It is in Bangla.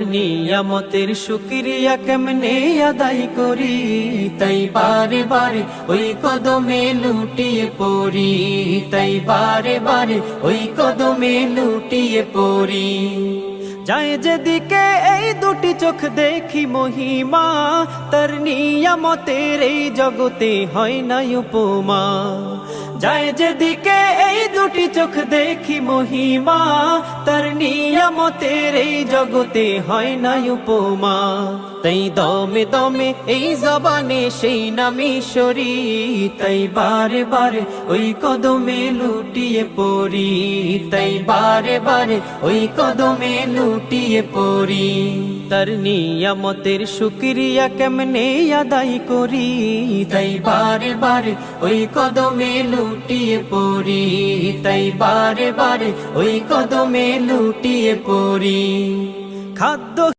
নিয়ামতের শুকরিয়া কেমনে আদায় করি, তাই বারে বারে ওই কদমে লুটিয়ে পড়ি, তাই বারে বারে ওই কদমে লুটিয়ে পড়ি। যায় যেদিকে এই দুটি চোখ দেখি মহিমা, তার নিয়ামতের এই জগতে হয় না উপমা। যায় যেদিকে এই দুটি চোখ দেখি মহিমা, তার নিয়ামতের এই জগতে হয় না উপমা। তাই দমে দমে এই জবানে সেই নামে সরি, তাই বারে বারে ওই কদমে লুটিয়ে পড়ি, তাই বারে বারে ওই কদমে লুটিয়ে পড়ি। তার নিয়ামতের শুকরিয়া কেমনে আদায় করি, তাই বারে বারে ওই কদমে লুটিয়ে পড়ি, তাই বারে বারে ওই কদমে লুটিয়ে পড়ি। খাদ্য